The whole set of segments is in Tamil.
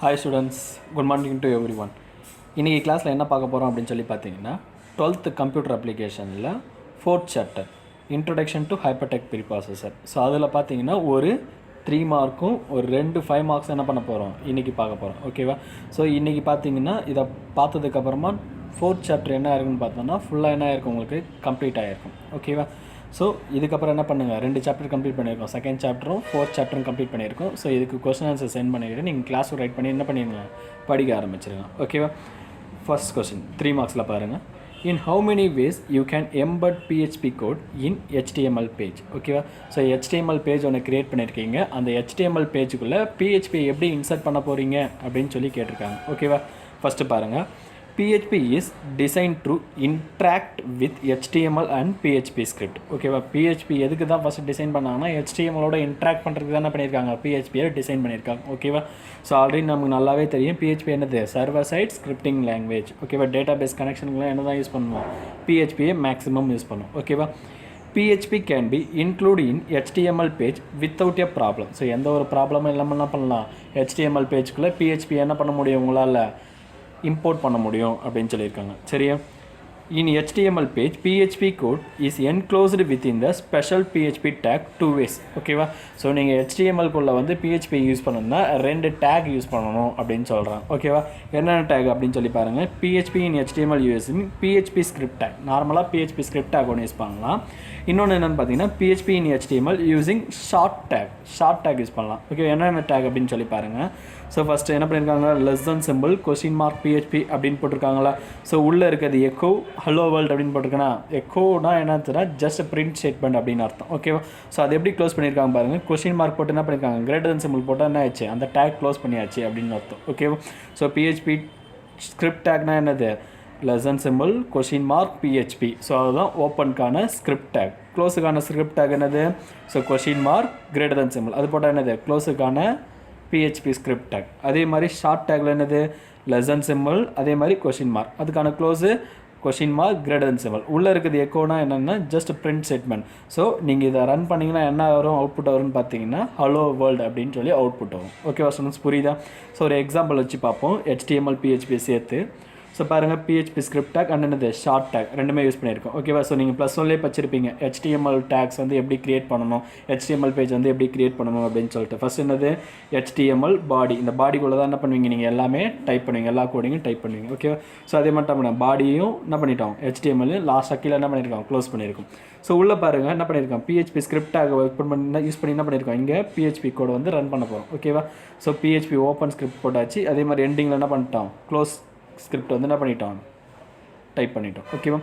Hi students, good morning to everyone. இன்றைக்கி கிளாஸில் என்ன பார்க்க போகிறோம் அப்படின்னு சொல்லி பார்த்தீங்கன்னா 12th கம்ப்யூட்டர் அப்ளிகேஷனில் 4th chapter introduction to hypertext preprocessor. So அதில் பார்த்தீங்கன்னா ஒரு 3 மார்க்கும் ஒரு 2 5 மார்க்ஸ் என்ன பண்ண போகிறோம் இன்றைக்கி பார்க்க போகிறோம். ஓகேவா? ஸோ இன்றைக்கி பார்த்தீங்கன்னா இதை பார்த்ததுக்கப்புறமா 4th சாப்டர் என்ன ஆயிருக்குன்னு பார்த்தோன்னா ஃபுல்லாக என்ன ஆயிருக்கும் உங்களுக்கு கம்ப்ளீட் ஆகிருக்கும். ஓகேவா? ஸோ இதுக்கப்புறம் என்ன பண்ணுங்கள், 2 சாப்டர் கம்ப்ளீட் பண்ணியிருக்கோம், செகண்ட் சாப்டரும் 4th சாப்டரும் கம்ப்ளீட் பண்ணியிருக்கோம். ஸோ இதுக்கு கொஸ்டின் ஆன்சர் சென்ட் பண்ணிவிட்டு நீங்கள் கிளாஸ் ரைட் பண்ணி என்ன பண்ணிடுங்க, படிக்க ஆரம்பிச்சிருங்க. ஓகேவா? ஃபர்ஸ்ட் கொஸ்டின் 3 மார்க்ஸில் பாருங்கள். In how many ways you can embed PHP code in HTML page. ஓகேவா? ஸோ ஹெச்டிஎம்எல் பேஜ் ஒன்று க்ரியேட் பண்ணியிருக்கீங்க, அந்த ஹெச்டிஎம்எல் பேஜுக்குள்ளே பிஹெச்பி எப்படி இன்சர்ட் பண்ண போகிறீங்க அப்படின்னு சொல்லி கேட்டிருக்காங்க. ஓகேவா? ஃபஸ்ட்டு பாருங்கள். PHP is designed to interact with HTML and PHP script. ஓகேவா? PHP எதுக்கு தான் ஃபஸ்ட்டு டிசைன் பண்ணாங்கன்னா HTMLோட இன்ட்ராக்ட் பண்ணுறதுக்கு தானே பண்ணியிருக்காங்க, PHPயை டிசைன் பண்ணியிருக்காங்க. ஓகேவா? ஸோ ஆல்ரெடி நமக்கு நல்லாவே தெரியும் PHP என்னது, சர்வர் சைட் ஸ்கிரிப்டிங் லாங்குவேஜ். ஓகேவா? டேட்டா பேஸ் கனெக்ஷனுக்குலாம் என்ன தான் யூஸ் பண்ணுவோம், PHPயை மேக்ஸிமம் யூஸ் பண்ணுவோம். ஓகேவா? PHP can be included in HTML page without a problem. So எந்த ஒரு ப்ராப்ளமும் இல்லாமல் என்ன பண்ணலாம், HTML பேஜுக்குள்ளே PHP என்ன பண்ண முடியும், உங்களால் இம்போர்ட் பண்ண முடியும் அப்படின்னு சொல்லியிருக்காங்க. சரியா? In HTML page PHP code is enclosed within the special PHP tag 2 ways. ஓகேவா? ஸோ நீங்கள் HTMLக்குள்ளே வந்து PHP யூஸ் பண்ணணும்னா 2 டேக் யூஸ் பண்ணணும் அப்படின்னு சொல்கிறாங்க. ஓகேவா? என்னென்ன டேக் அப்படின்னு சொல்லி பாருங்கள். PHP இன் HTML using PHP script take. நார்மலாக PHP ஸ்கிரிப்ட் டேக் ஒன்று யூஸ் பண்ணலாம். இன்னொன்று என்னென்னு பார்த்தீங்கன்னா PHP இன் HTML using short take use பண்ணலாம். ஓகே, என்னென்ன டேக் அப்படின்னு சொல்லி பாருங்கள். ஸோ ஃபஸ்ட்டு என்ன பண்ணியிருக்காங்க, less than simple question mark PHP அப்படின்னு போட்டிருக்காங்களா. ஸோ உள்ளே இருக்கிறது எக்கோ ஹலோ வேர்ல்டு அப்படின்னு போட்டிருக்கேன்னா, எக்கோனா என்னன்னா ஜஸ்ட் பிரிண்ட் ஸ்டேட்மெண்ட் அப்படின்னு அர்த்தம். ஓகேவா? ஸோ அதை எப்படி க்ளோஸ் பண்ணியிருக்காங்க பாருங்கள். கொஸ்டின் மார்க் போட்டு என்ன பண்ணியிருக்காங்க, கிரேட்டர் தென் சிம்பிள் போட்டால் என்ன ஆச்சு, அந்த டேக் க்ளோஸ் பண்ணியாச்சு அப்படின்னு அர்த்தம். ஓகேவா? ஸோ PHP ஸ்கிரிப்ட் டேக்னா என்னது, less than simple question mark PHP. So அதுதான் ஓப்பனுக்கான ஸ்கிரிப்ட் டேக். க்ளோஸுக்கான ஸ்கிரிப்ட் டேக் என்னது, so question mark greater than simple. அது போட்டால் என்னது, க்ளோஸுக்கான PHP ஸ்கிரிப்ட் டேக். அதே மாதிரி ஷார்ட் டேக்கில் என்னது, லெஸ் தென் சிம்பிள், அதே மாதிரி கொஸ்டின் மார்க், அதுக்கான close question mark greater than simple. உள்ளே இருக்குது எக்கோனா என்னென்னா ஜஸ்ட் பிரிண்ட் ஸ்டேட்மெண்ட். ஸோ நீங்கள் இதை ரன் பண்ணிங்கன்னா என்ன வரும், அவுட்புட் வரும்னு பார்த்தீங்கன்னா ஹலோ வேர்ல்டு அப்படின்னு சொல்லி அவுட்புட் வரும். ஓகேவா ஸ்டூடெண்ட்ஸ், புரியுதா? ஸோ ஒரு எக்ஸாம்பிள் வச்சு பார்ப்போம், HTML PHP சேர்த்து. ஸோ பாருங்கள், PHP ஸ்கிரிப்ட் டேக் அண்ட் என்னது ஷார்ட் டேக் ரெண்டுமே யூஸ் பண்ணியிருக்கோம். ஓகேவா? ஸோ நீங்கள் +1லேயே படிச்சிருப்பீங்க HTML டேக்ஸ் வந்து எப்படி க்ரியேட் பண்ணணும், HTML பேஜ் வந்து எப்படி க்ரியேட் பண்ணணும் அப்படின்னு சொல்லிட்டு. ஃபஸ்ட் என்னது, HTML பாடி. இந்த பாடிக்குள்ளே தான் என்ன பண்ணுவீங்க, நீங்கள் எல்லாமே டைப் பண்ணுவீங்க, எல்லா கோடிங்கும் டைப் பண்ணுவீங்க. ஓகேவா? ஸோ அதே மட்டும் பண்ண பாடியும் என்ன பண்ணிட்டோம், HTML லாஸ்ட் கீழே என்ன பண்ணியிருக்கோம், க்ளோஸ் பண்ணியிருக்கோம். ஸோ உள்ளே பாருங்கள் என்ன பண்ணியிருக்கோம், PHP ஸ்கிரிப்ட் டேக் யூஸ் பண்ணி என்ன பண்ணியிருக்கோம், இங்கே PHP கோடு வந்து ரன் பண்ண போகிறோம். ஓகேவா? ஸோ PHP ஓப்பன் ஸ்கிரிப்ட் போட்டாச்சு. அதே மாதிரி எண்டிங்கில் என்ன பண்ணிட்டோம், க்ளோஸ் ஸ்கிரிப்ட் வந்து என்ன பண்ணிட்டோம், டைப் பண்ணிட்டோம். ஓகேவா?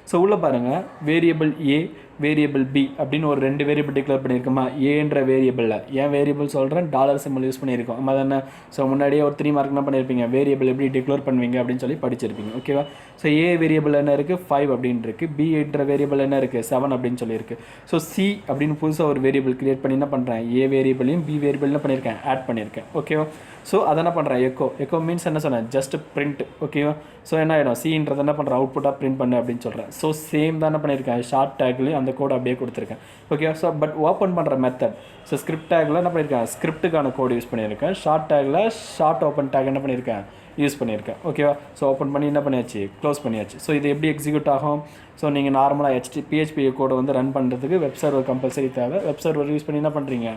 ஸோ உள்ளே பாருங்கள், வேரியபிள் A வேரியபிள் B அப்படின்னு ஒரு 2 வேரியபிள் டிக்ளேர் பண்ணியிருக்கோமா. ஏன்ற வேரியபிளில், ஏன் வேரியபிள் சொல்கிறேன், டாலர் சிம்பிள் யூஸ் பண்ணியிருக்கோம். நம்ம தானே. ஸோ முன்னாடியே ஒரு 3 மார்க் என்ன பண்ணியிருப்பீங்க, வேரியபிள் எப்படி டிக்ளேர் பண்ணுவீங்க அப்படின்னு சொல்லி படிச்சிருப்பீங்க. ஓகேவா? ஸோ A வேரியபிள் என்ன இருக்குது, 5 அப்படின்னு இருக்குது. B என்ற வேரியபிள் என்ன இருக்குது, 7 அப்படின்னு சொல்லியிருக்கு. ஸோ C அப்படின்னு புதுசாக ஒரு வேரியபிள் கிரியேட் பண்ணி என்ன பண்ணுறேன், A வேரியபிளையும் B வேரியபிள் என்ன பண்ணியிருக்கேன், ஆட் பண்ணியிருக்கேன். ஓகேவா? ஸோ அதை என்ன பண்ணுறேன், எக்கோ மீன்ஸ் என்ன சொன்னேன், ஜஸ்ட் பிரிண்ட். ஓகேவா? ஸோ என்ன ஆகிடும், Cன்றது என்ன பண்ணுறேன், அவுட்புட்டாக பிரிண்ட் பண்ணு அப்படின்னு சொல்கிறேன். ஸோ சேம் தான் என்ன பண்ணியிருக்கேன், ஷார்ட் டேக்லேயும் அந்த கோட் அப்படியே கொடுத்துருக்கேன். ஓகேவா? ஸோ பட் ஓப்பன் பண்ணுற மெத்தட், ஸோ ஸ்கிரிப்ட் டேக்கில் என்ன பண்ணியிருக்கேன், ஸ்கிரிப்ட்டுக்கான கோடு யூஸ் பண்ணியிருக்கேன். Short tackle short open take என்ன பண்ணியிருக்கேன், யூஸ் பண்ணியிருக்கேன். ஓகேவா? ஸோ ஓப்பன் பண்ணி என்ன பண்ணியாச்சு, க்ளோஸ் பண்ணியாச்சு. ஸோ இது எப்படி எக்ஸிக்யூட் ஆகும், ஸோ நீங்கள் நார்மலாக PHP கோடை வந்து ரன் பண்ணுறதுக்கு வெப் சர்வர் கம்பல்சரி தேவை. வெப் சர்வர் யூஸ் பண்ணி என்ன பண்ணுறீங்க,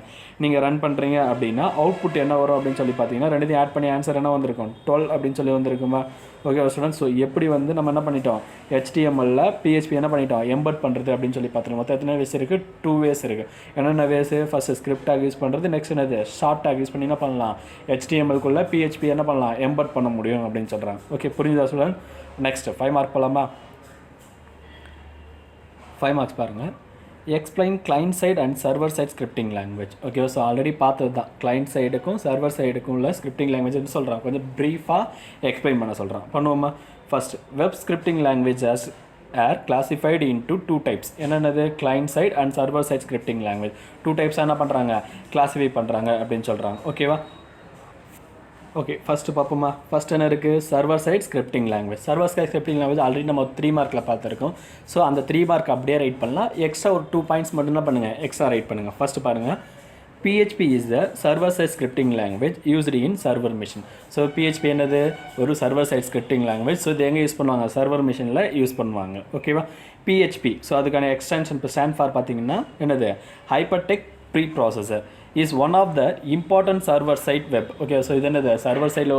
நீங்கள் ரன் பண்ணுறீங்க அப்படின்னா அவுட்புட் என்ன வரும் அப்படின்னு சொல்லி பார்த்தீங்கன்னா, ரெண்டுத்தையும் ஆட் பண்ணி ஆன்சர் என்ன வந்திருக்கும், 12 அப்படின்னு சொல்லி வந்திருக்குமா. ஓகே ஸ்டூடெண்ட்ஸ், ஸோ எப்படி வந்து நம்ம என்ன பண்ணிட்டோம், HTML PHP என்ன பண்ணிட்டோம், எம்பட் பண்ணுறது அப்படின்னு சொல்லி பார்த்துருவோம். மொத்தம் எத்தனை வேஸ் இருக்குது, 2 வேஸ் இருக்குது. என்னென்ன வேஸு, ஃபஸ்ட்டு ஸ்கிரிப்ட் டேக் யூஸ் பண்ணுறது, நெக்ஸ்ட் என்னது, ஷார்ட் டேக் யூஸ் பண்ணி என்ன பண்ணலாம், HTMLக்குள்ளே PHP என்ன பண்ணலாம், எம்பட் பண்ண முடியும் அப்படின்னு சொல்கிறாங்க. ஓகே, புரிஞ்சுதா ஸ்டூடெண்ட்? நெக்ஸ்ட் 5 மார்க் போகலாமா. 5 மார்க்ஸ் பாருங்கள். Explain client side and server side scripting language. Okay, so already பார்த்தது தான், கிளைண்ட் சைடுக்கும் சர்வர் சைடுக்கும் உள்ள ஸ்கிரிப்டிங் லாங்குவேஜ்னு சொல்கிறான். கொஞ்சம் ப்ரீஃபாக எக்ஸ்பிளைன் பண்ண சொல்கிறான். பண்ணுவோமா. First, web scripting language are classified into 2 types. என்னென்னது, client side and server side scripting language 2 டைப்ஸாக என்ன பண்ணுறாங்க, கிளாஸிஃபை பண்ணுறாங்க அப்படின்னு சொல்கிறாங்க. ஓகேவா? ஓகே, ஃபஸ்ட்டு பார்ப்போமா. ஃபஸ்ட் என்ன இருக்குது, server side scripting language. Server side scripting language already நம்ம 3 மார்க்கில் பார்த்துருக்கோம். ஸோ அந்த 3 மார்க் அப்படியே ரைட் பண்ணலாம். எக்ஸ்ட்ரா ஒரு 2 பாயிண்ட்ஸ் மட்டும் தான் பண்ணுங்கள், எக்ஸ்ட்ரா ரைட் பண்ணுங்கள். ஃபஸ்ட்டு பாருங்கள், PHP is the server-side scripting language used in server machine. So PHP என்னது ஒரு server-side scripting language. So இது எங்கே யூஸ் பண்ணுவாங்க, server machineல யூஸ் பண்ணுவாங்க. ஓகேவா? PHP. ஸோ அதுக்கான எக்ஸ்டென்ஷன் இப்போ ஸ்டாண்ட் ஃபார் பார்த்தீங்கன்னா என்னது, hypertext preprocessor is one of the important server side web. Okay, so இது என்னது, சர்வர் சைடில்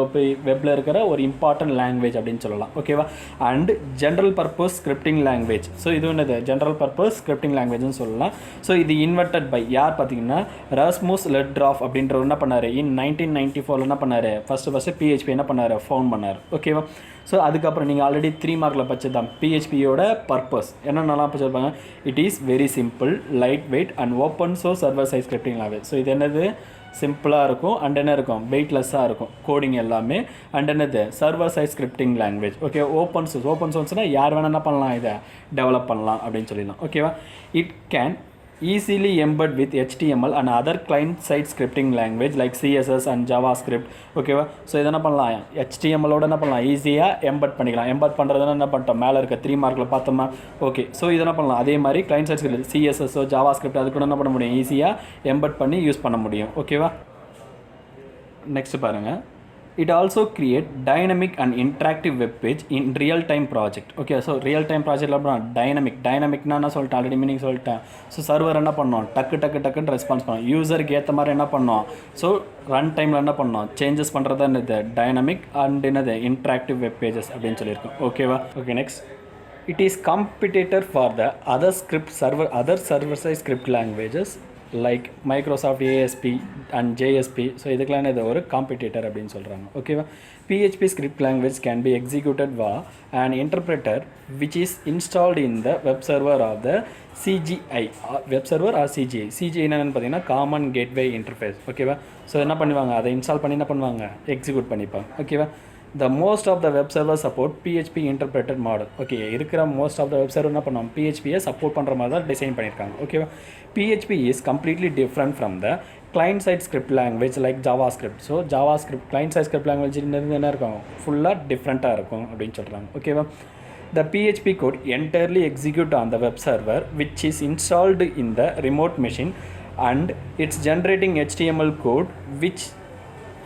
வெப்பில் இருக்கிற ஒரு இம்பார்ட்டன்ட் லாங்குவேஜ் அப்படின்னு சொல்லலாம். ஓகேவா? And general purpose scripting language. So இது என்னது, ஜென்ரல் பர்பஸ் ஸ்கிரிப்டிங் லாங்குவேஜ்னு சொல்லலாம். ஸோ இது இன்வெர்டட் பை யார் பார்த்தீங்கன்னா, ராஸ்முஸ் லெட்ராஃப் அப்படின்றவர் என்ன பண்ணார், இன் 1994 என்ன பண்ணார், ஃபஸ்ட்டு PHP என்ன பண்ணார், ஃபவுண்ட் பண்ணார். ஓகேவா? ஸோ அதுக்கப்புறம் நீங்கள் ஆல்ரெடி 3 மார்க்கில் படிச்சதான் PHPயோட பர்பஸ் என்னென்னலாம் படிச்சிருப்பாங்க. It is very simple, light weight and open source server side scripting language. So இது என்னது, சிம்பிளாக இருக்கும் அண்ட் என்ன இருக்கும், வெயிட்லெஸ்ஸாக இருக்கும் கோடிங் எல்லாமே. அண்ட் என்னது, server side scripting language. Okay, open சோர்ஸ்னால் யார் வேணால் என்ன பண்ணலாம், இதை டெவலப் பண்ணலாம் அப்படின்னு சொல்லிடலாம். ஓகேவா? It can easily embed with HTML and other client-side scripting language like CSS and JavaScript. ஓகேவா? ஸோ இதை என்ன பண்ணலாம், HTML-ஓட என்ன பண்ணலாம், ஈஸியாக எம்பட் பண்ணிக்கலாம். எம்பட் பண்ணுறதுனா என்ன பண்ணிட்டோம், மேலே இருக்க 3 மார்க்கில் பார்த்தோமா. ஓகே, ஸோ இதை என்ன பண்ணலாம், அதே மாதிரி client side script CSS JavaScript அது கூட என்ன பண்ண முடியும், ஈஸியாக எம்பட் பண்ணி யூஸ் பண்ண முடியும். ஓகேவா? நெக்ஸ்ட் பாருங்கள். It also create dynamic and interactive web page in real time project. Okay, so real time project dynamic நான் சொல்லிட்டேன், ஆல்ரெடி மீனிங் சொல்லிட்டேன். ஸோ சர்வர் என்ன பண்ணோம், டக்குன்னு ரெஸ்பான்ஸ் பண்ணோம், யூசருக்கு ஏற்ற மாதிரி என்ன பண்ணோம். ஸோ ரன் டைமில் என்ன பண்ணோம், சேஞ்சஸ் பண்ணுறது என்னது, டைனமிக் அண்ட் என்னது, இன்ட்ராக்டிவ் வெப் பேஜஸ் அப்படின்னு சொல்லியிருக்கோம். ஓகேவா? Okay, next. It is competitor for the other server-side script languages like Microsoft ASP and JSP. So இதுக்கெல்லாம் இது ஒரு காம்படிட்டர் அப்படின்னு சொல்கிறாங்க. ஓகேவா? PHP script language can be executed via an interpreter which is installed in the web server of the CGI. Web server or CGI. CGI என்னன்னு பார்த்தீங்கன்னா காமன் கேட்வே இன்டர்ஃபேஸ். ஓகேவா? ஸோ என்ன பண்ணுவாங்க, அதை இன்ஸ்டால் பண்ணி என்ன பண்ணுவாங்க, எக்ஸிக்யூட் பண்ணிப்பாங்க. ஓகேவா? The most of the web servers support PHP interpreted model. Okay, இருக்கிற most of the web server என்ன பண்ணுவோம், PHP-யை சப்போர்ட் பண்ணுற மாதிரி தான் டிசைன் பண்ணியிருக்காங்க. ஓகேவா? PHP is completely different from the client-side script language like JavaScript. So JavaScript client-side script language என்ன இருக்கும், ஃபுல்லாக டிஃப்ரெண்ட்டாக இருக்கும் அப்படின்னு சொல்கிறாங்க. ஓகேவா? The PHP code entirely execute on the web server which is installed in the remote machine and it's generating HTML code which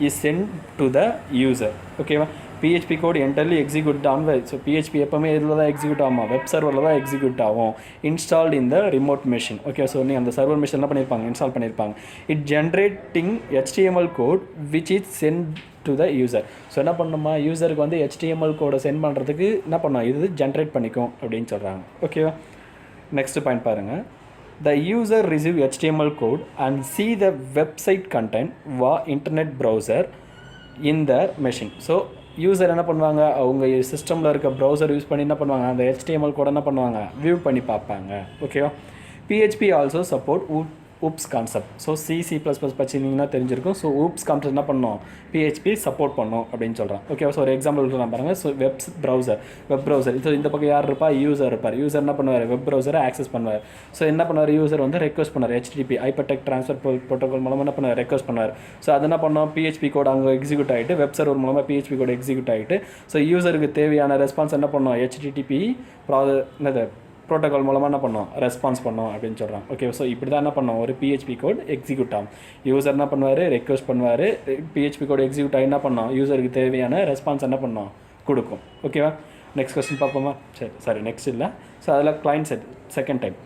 is sent to the user. ஓகேவா? PHP code entirely execute on so PHP எப்போவுமே இதில் தான் எக்ஸிக்யூட் ஆகும், வெப் சர்வரில் தான் எக்ஸிக்யூட் ஆகும், இன்ஸ்டால்ட் இந்த ரிமோட் மிஷின். ஓகே, ஸோ நீ அந்த சர்வர் மிஷின் என்ன பண்ணியிருப்பாங்க, இன்ஸ்டால் பண்ணியிருப்பாங்க. It generating HTML code which is sent to the user. So என்ன பண்ணணுமா, யூசருக்கு வந்து HTML கோடை சென்ட் பண்ணுறதுக்கு என்ன பண்ணோம், இது ஜென்ரேட் பண்ணிக்கும் அப்படின்னு சொல்கிறாங்க. ஓகேவா? நெக்ஸ்ட் பாயிண்ட் பாருங்கள். The user receive HTML code and see the website content via internet browser in their machine. So user என்ன பண்ணுவாங்க, அவங்க சிஸ்டமில் இருக்க ப்ரௌசர் யூஸ் பண்ணி என்ன பண்ணுவாங்க, அந்த HTML கோட் என்ன பண்ணுவாங்க, வியூ பண்ணி பார்ப்பாங்க. ஓகேவா? PHP also support oops concept. So C++ படிச்சிங்கன்னா தெரிஞ்சிருக்கும். ஸோ ஊப்ஸ் கான்செப்ட் என்ன பண்ணோம், PHP சப்போர்ட் பண்ணோம் அப்படின்னு சொல்கிறேன். ஓகேவா? ஸோ ஒரு எக்ஸாம்பிள் நான் பாருங்கள். ஸோ வெப் ப்ரௌசர் ஸோ இந்த பக்கம் யார் இருப்பா, யூசர் இருப்பார். யூசர் என்ன பண்ணுவார், வெப் ப்ரௌசரை ஆக்சஸ் பண்ணுவார். ஸோ என்ன பண்ணுவார், யூசர் வந்து ரெக்வஸ்ட் பண்ணுவார், HTTP ஹைப்பர்டெக் ட்ரான்ஸ்ஃபர் ப்ரோட்டோகால் மூலமாக என்ன பண்ணுவார், ரெக்வஸ்ட் பண்ணுவார். ஸோ அது என்ன பண்ணோம், PHP கோட் அங்கே எக்ஸிக்யூட் ஆகிட்டு, வெப் சர்வர் மூலமாக PHP கோட் எக்ஸிக்யூட் ஆகிட்டு, ஸோ யூசருக்கு தேவையான ரெஸ்பான்ஸ் என்ன பண்ணோம், HTTP என்னது ப்ரோட்டோகால் மூலமாக என்ன பண்ணோம், ரெஸ்பான்ஸ் பண்ணோம் அப்படின்னு சொல்கிறாங்க. ஓகே, ஸோ இப்படி தான் என்ன பண்ணோம், ஒரு PHP கோட் எக்ஸிக்யூட் ஆகும். யூசர் என்ன பண்ணுவார், ரெக்வஸ்ட் பண்ணுவார், PHP கோட் எக்ஸிக்யூட் ஆகி என்ன பண்ணோம், யூசருக்கு தேவையான ரெஸ்பான்ஸ் என்ன பண்ணோம், கொடுக்கும். ஓகேவா? நெக்ஸ்ட் கொஸ்டின் பார்ப்போமா. சரி நெக்ஸ்ட் இல்லை. ஸோ அதில் client side second time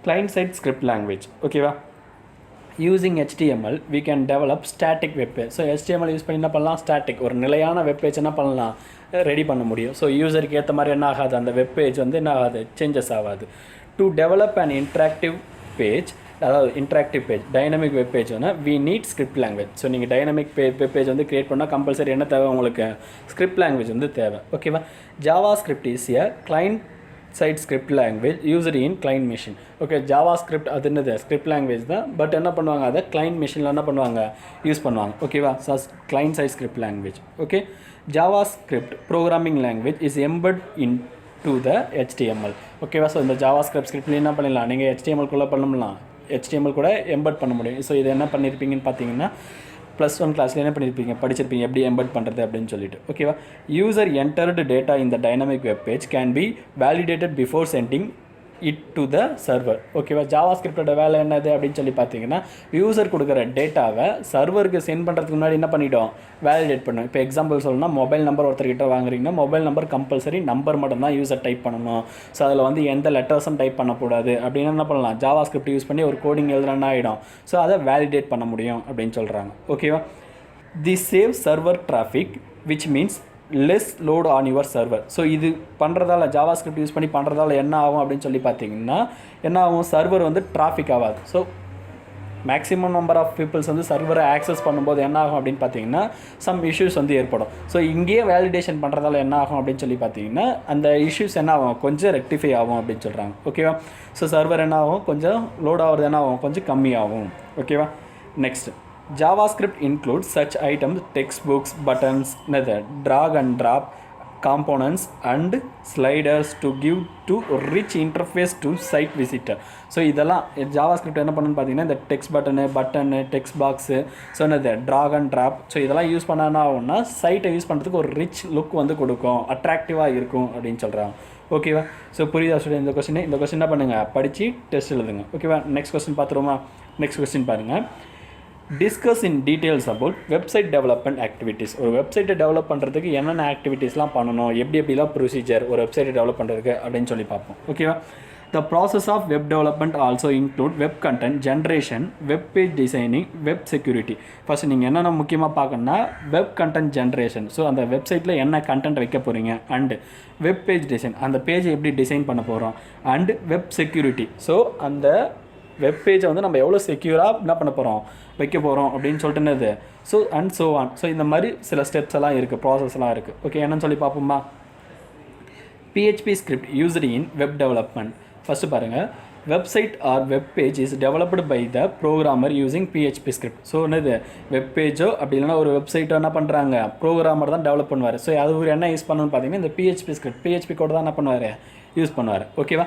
client side script language. ஓகேவா? Using HTML we can develop static web page. So HTML use பண்ணி என்ன பண்ணலாம், ஸ்டாட்டிக் ஒரு நிலையான வெப் பேஜ் என்ன பண்ணலாம், ரெடி பண்ண முடியும். ஸோ யூசருக்கு ஏற்ற மாதிரி என்ன ஆகாது, அந்த வெப் பேஜ் வந்து என்ன ஆகாது, சேஞ்சஸ் ஆகாது. To develop and interactive page, அதாவது interactive page dynamic web page வந்து we need script language. So நீங்கள் டைனமிக் வெப் பேஜ் வந்து கிரியேட் பண்ணால் கம்பல்சரி என்ன தேவை, உங்களுக்கு ஸ்கிரிப்ட் லாங்குவேஜ் வந்து தேவை. ஓகேவா? JavaScript is a client side script language used in client machine. Okay, JavaScript அது என்னது, ஸ்கிரிப்ட் லாங்குவேஜ் தான். பட் என்ன பண்ணுவாங்க, அதை கிளைண்ட் மிஷினில் என்ன பண்ணுவாங்க, யூஸ் பண்ணுவாங்க. ஓகேவா? Client side script language. Okay, JavaScript programming language is embed in to the HTML. ஓகேவா? ஸோ இந்த JavaScript ஸ்கிரிப்ட்ல என்ன பண்ணிடலாம், நீங்கள் HTML-குள்ளே பண்ணலாம், HTML கூட எம்பட் பண்ண முடியும். ஸோ இதை என்ன பண்ணியிருப்பீங்கன்னு பார்த்தீங்கன்னா +1 கிளாஸில் என்ன பண்ணியிருப்பீங்க, படிச்சிருப்பீங்க எப்படி எம்பட் பண்ணுறது அப்படின்னு சொல்லிட்டு. ஓகேவா? யூசர் என்டர்டு டேட்டா இந்த dynamic web page can be validated before sending it to the server. ஓகேவா, ஜாவா ஸ்கிரிப்டோட வேலை என்னது அப்படின்னு சொல்லி பார்த்தீங்கன்னா யூசர் கொடுக்குற டேட்டாவை சர்வருக்கு சென்ட் பண்ணுறதுக்கு முன்னாடி என்ன பண்ணிட்டோம், வேலிடேட் பண்ணும். இப்போ எக்ஸாம்பிள் சொல்லணும்னா மொபைல் நம்பர் ஒருத்தர்கிட்ட வாங்குறீங்கன்னா மொபைல் நம்பர் கம்பல்சரி நம்பர் மட்டும் தான் யூசர் டைப் பண்ணணும். ஸோ அதில் வந்து எந்த லெட்டர்ஸும் டைப் பண்ணக்கூடாது அப்படின்னு என்ன பண்ணலாம், ஜாவா ஸ்கிரிப்ட் யூஸ் பண்ணி ஒரு கோடிங் எழுதுறன்னா ஆகிடும். ஸோ அதை வேலிடேட் பண்ண முடியும் அப்படின்னு சொல்கிறாங்க. ஓகேவா, the save server traffic which means less load on your server. So இது பண்ணுறதால ஜாவா ஸ்கிரிப்ட் யூஸ் பண்ணி பண்ணுறதால என்ன ஆகும் அப்படின்னு சொல்லி பார்த்தீங்கன்னா என்ன ஆகும், சர்வர் வந்து டிராஃபிக் ஆகாது. So maximum number of peoples வந்து சர்வரை ஆக்சஸ் பண்ணும்போது என்ன ஆகும் அப்படின்னு பார்த்தீங்கன்னா சம் இஷ்யூஸ் வந்து ஏற்படும். ஸோ இங்கேயே வேலிடேஷன் பண்ணுறதால என்ன ஆகும் அப்படின்னு சொல்லி பார்த்தீங்கன்னா அந்த இஷ்யூஸ் என்ன ஆகும், கொஞ்சம் ரெக்டிஃபை ஆகும் அப்படின்னு சொல்கிறாங்க. ஓகேவா, ஸோ சர்வர் என்ன ஆகும், கொஞ்சம் லோட் ஆகிறது என்ன ஆகும், கொஞ்சம் கம்மியாகும். ஓகேவா, next JavaScript includes such items textbooks, buttons, drag and drop components and sliders to give to rich interface to site visitor. So இதெல்லாம் JavaScript என்ன பண்ணுன்னு பார்த்தீங்கன்னா இந்த text button text box, so என்னது ட்ராக் அண்ட் ட்ராப், ஸோ இதெல்லாம் யூஸ் பண்ணனா ஆகும்னா சைட்டை யூஸ் பண்ணுறதுக்கு ஒரு ரிச் லுக் வந்து கொடுக்கும், அட்ராக்டிவாக இருக்கும் அப்படின்னு சொல்கிறாங்க. ஓகேவா, ஸோ புரியுதா ஸ்டூடெண்ட்? இந்த கொஸ்டின் என்ன பண்ணுங்கள், படித்து டெஸ்ட் எழுதுங்க. ஓகேவா, நெக்ஸ்ட் கொஸ்டின் பார்த்துருவோமா? நெக்ஸ்ட் கொஸ்டின் பாருங்கள். Discuss in details about website development activities. ஒரு வெப்சைட்டை டெவலப் பண்ணுறதுக்கு என்னென்ன ஆக்டிவிட்டீஸ்லாம் பண்ணணும், எப்படிலாம் ப்ரொசீஜர் ஒரு வெப்சைட்டை டெவலப் பண்ணுறதுக்கு அப்படின்னு சொல்லி பார்ப்போம். ஓகேவா, the process of web development also include web content generation, web page designing, web security. First நீங்கள் என்னென்ன முக்கியமாக பார்க்கணுன்னா வெப் கண்டென்ட் ஜென்ரேஷன், ஸோ அந்த வெப்சைட்டில் என்ன கண்டென்ட் வைக்க போகிறீங்க, அண்டு வெப் பேஜ் டிசைன், அந்த பேஜை எப்படி டிசைன் பண்ண போகிறோம், அண்டு வெப் செக்யூரிட்டி, ஸோ அந்த வெப் பேஜை வந்து நம்ம எவ்வளோ செக்யூராக என்ன பண்ண போகிறோம், வைக்க போகிறோம் அப்படின்னு சொல்லிட்டு என்னது, so and so on. So இந்த மாதிரி சில ஸ்டெப்ஸ் எல்லாம் இருக்குது, ப்ராசஸ்லாம் இருக்குது. ஓகே, என்னன்னு சொல்லி பார்ப்போமா? PHP script used in web development. First பாருங்கள், website or web page is developed by the programmer using PHP script. So என்னது, வெப் பேஜோ அப்படி இல்லைனா ஒரு வெப்சைட்டோ என்ன பண்ணுறாங்க, ப்ரோக்ராமர் தான் டெவலப் பண்ணுவார். ஸோ அது ஒரு என்ன யூஸ் பண்ணணும்னு பார்த்தீங்கன்னா இந்த PHP ஸ்கிரிப்ட், PHP கோட் தான் என்ன பண்ணுவார், யூஸ் பண்ணுவார். ஓகேவா,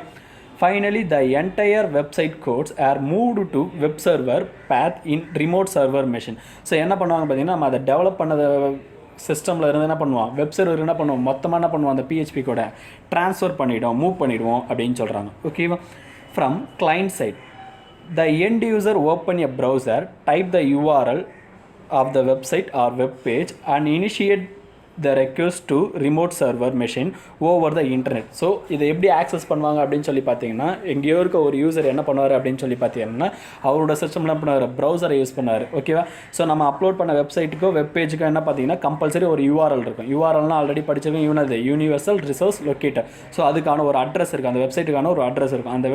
finally the entire website codes are moved to web server path in remote server machine. So என்ன பண்ணுவாங்க பார்த்தீங்கன்னா நம்ம அதை டெவலப் பண்ணத சிஸ்டமில் இருந்து என்ன பண்ணுவோம், வெப் சர்வர் என்ன பண்ணுவோம், மொத்தமாக என்ன பண்ணுவோம், அந்த PHP கூட ட்ரான்ஸ்ஃபர் பண்ணிவிடும், மூவ் பண்ணிவிடுவோம் அப்படின்னு சொல்கிறாங்க. ஓகேவா, from client side the end user open a browser, type the URL of the website or web page and initiate the request to remote server machine over the internet. So இதை எப்படி ஆக்சஸ் பண்ணுவாங்க அப்படின்னு சொல்லி பார்த்தீங்கன்னா எங்கேயோ இருக்க ஒரு யூசர் என்ன பண்ணுவார் அப்படின்னு சொல்லி பார்த்தீங்கன்னா அவரோட சிஸ்டமில் என்ன பண்ணுவார், ப்ரௌசரை யூஸ் பண்ணார். ஓகேவா, ஸோ நம்ம அப்லோட் பண்ண வெப்சைட்டுக்கோ வெப் பேஜுக்கோ என்ன பார்த்தீங்கன்னா கம்பல்சரி ஒரு URL இருக்கும். URLனால் ஆல்ரெடி படிச்சிருக்கோம், யூனது யூனிவர்சல் ரிசோர்ஸ் லொக்கேட்டர். ஸோ அதுக்கான ஒரு அட்ரஸ் இருக்குது, அந்த வெப்சைட்டுக்கான ஒரு அட்ரஸ் இருக்கும். அந்த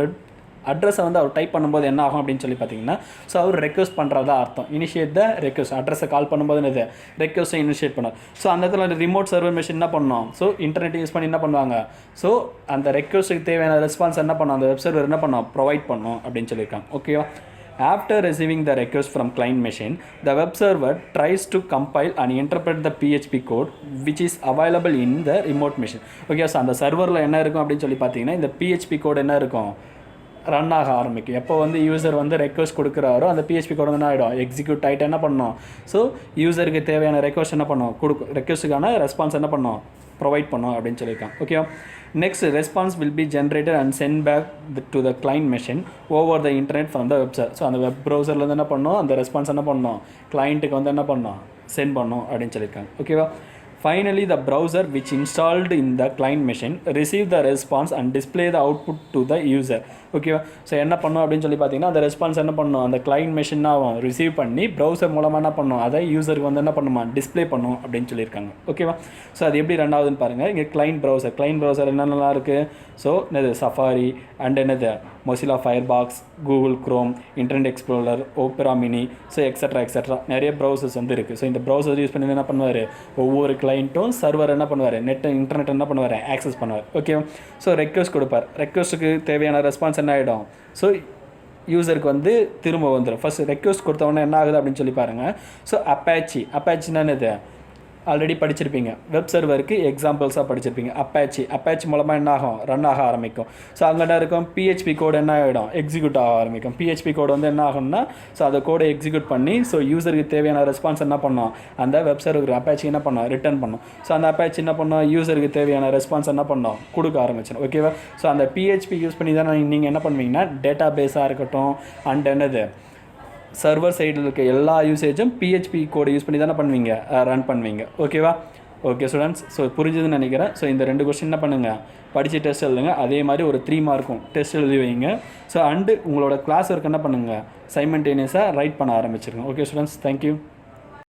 அட்ரஸை வந்து அவர் டைப் பண்ணும்போது என்ன ஆகும் அப்படின்னு சொல்லி பார்த்தீங்கன்னா ஸோ அவர் ரெக்வஸ்ட் பண்ணுறதா அர்த்தம். இனிஷியேட் த ரெக்வஸ்ட், அட்ரஸை கால் பண்ணும்போது என்னது ரெக்வஸ்ட்டை இனிஷியேட் பண்ணும். ஸோ அந்த இடத்துல ரிமோட் சர்வர் மெஷின் என்ன பண்ணணும், ஸோ இன்டர்நெட் யூஸ் பண்ணி என்ன பண்ணுவாங்க, ஸோ அந்த ரெக்வஸ்ட்டுக்கு தேவையான ரெஸ்பான்ஸ் என்ன பண்ணும், அந்த வெப் சர்வர் என்ன பண்ணும், ப்ரொவைட் பண்ணும் அப்படின்னு சொல்லியிருக்காங்க. ஓகேவா, after receiving the request from client machine, the web server tries to compile and interpret the PHP code which is available in the remote machine. Okay, so அந்த சர்வரில் என்ன இருக்கும் அப்படின்னு சொல்லி பார்த்தீங்கன்னா இந்த PHP கோட் என்ன இருக்கும், ரன் ஆக ஆரம்பிக்கும். எப்போ வந்து யூசர் வந்து ரெக்வஸ்ட் கொடுக்குறாரோ அந்த PHP கோட் வந்து என்ன ஆகிடும், எக்ஸிக்யூட் ஆகிட்டு என்ன பண்ணணும், ஸோ யூசருக்கு தேவையான ரெக்வஸ்ட் என்ன பண்ணணும், ரெக்வஸ்ட்டுக்கான ரெஸ்பான்ஸ் என்ன பண்ணணும், ப்ரொவைட் பண்ணோம் அப்படின்னு சொல்லியிருக்காங்க. Okay, next response will be generated and sent back to the client machine over the internet from the website. So அந்த வெப் ப்ரௌசர்லேருந்து என்ன பண்ணணும், அந்த ரெஸ்பான்ஸ் என்ன பண்ணணும், கிளைண்ட்டுக்கு வந்து என்ன பண்ணணும், சென்ட் பண்ணணும் அப்படின்னு சொல்லியிருக்காங்க. ஓகேவா, finally the browser which installed in the client machine receive the response and display the output to the user. ஓகேவா, ஸோ என்ன பண்ணணும் அப்படின்னு சொல்லி பார்த்தீங்கன்னா அந்த ரெஸ்பான்ஸ் என்ன பண்ணணும், அந்த கிளைண்ட் மெஷினாக ரிசீவ் பண்ணி ப்ரௌசர் மூலமாக என்ன பண்ணணும், அதை யூசருக்கு வந்து என்ன பண்ணுமா, டிஸ்பிளே பண்ணும் அப்படின்னு சொல்லியிருக்காங்க. ஓகேவா, ஸோ அது எப்படி ரெண்டாவதுன்னு பாருங்கள். இங்கே கிளைண்ட் ப்ரௌசர் என்னென்னலாம் இருக்குது, ஸோ என்னது சஃபாரி அண்ட் என்னது Mozilla Firefox, Google Chrome, internet explorer, opera mini, so extra நிறைய ப்ரௌசர்ஸ் வந்து இருக்குது. ஸோ இந்த ப்ரௌசர் யூஸ் பண்ணி என்ன பண்ணுவார், ஒவ்வொரு கிளைண்ட்டும் சர்வர் என்ன பண்ணுவார், இன்டர்நெட் என்ன பண்ணுவார், ஆக்சஸ் பண்ணுவார். ஓகே, ஸோ ரெக்வஸ்ட் கொடுப்பார், ரெக்வஸ்ட்டுக்கு தேவையான ரெஸ்பான்ஸ் என்ன ஆகிடும், ஸோ யூசருக்கு வந்து திரும்ப வந்துடும். ஃபஸ்ட் ரெக்வஸ்ட் கொடுத்தவொடனே என்ன ஆகுது அப்படின்னு சொல்லி பாருங்கள். ஸோ அப்பாச்சின்னா என்னது, ஆல்ரெடி படிச்சிருப்பீங்க. வெப் சர்வருக்கு எக்ஸாம்பிள்ஸாக படிச்சிருப்பீங்க. அப்பாச்சி மூலமாக என்ன ஆகும், ரன் ஆக ஆரம்பிக்கும். ஸோ அங்கே என்ன இருக்கும், பிஹெச்பி கோடு என்ன ஆகிடும், எக்ஸிக்யூட் ஆக ஆரம்பிக்கும். பிஹெச்பி கோடு வந்து என்ன ஆகும்னா, ஸோ அதை கோடை எக்ஸிக்யூட் பண்ணி ஸோ யூசருக்கு தேவையான ரெஸ்பான்ஸ் என்ன பண்ணோம், அந்த வெப் சர்வருக்கு அப்பாச்சி என்ன பண்ணோம், ரிட்டர்ன் பண்ணோம். ஸோ அந்த அப்பாச்சி என்ன பண்ணோம், யூசருக்கு தேவையான ரெஸ்பான்ஸ் என்ன பண்ணோம், கொடுக்க ஆரம்பிச்சிடும். ஓகேவா? ஸோ அந்த பிஹெச்பி யூஸ் பண்ணி தான் நீங்கள் என்ன பண்ணுவீங்கன்னா, டேட்டா பேஸாக இருக்கட்டும் அண்ட் என்னது சர்வர் சைடில் இருக்க எல்லா யூசேஜும் பிஹெச்பி கோடை யூஸ் பண்ணி தானே பண்ணுவீங்க, ரன் பண்ணுவீங்க. ஓகேவா? ஓகே ஸ்டூடெண்ட்ஸ், ஸோ புரிஞ்சுதுன்னு நினைக்கிறேன். ஸோ இந்த 2 கொஸ்டின் என்ன பண்ணுங்கள், படித்து டெஸ்ட் எழுதுங்க. அதே மாதிரி ஒரு 3 மார்க்கும் டெஸ்ட் எழுதி வைங்க. ஸோ அண்டு உங்களோட கிளாஸ் ஒர்க் என்ன பண்ணுங்கள், சைமல்டேனியஸாக ரைட் பண்ண ஆரம்பிச்சிருங்க. Okay students, thank you.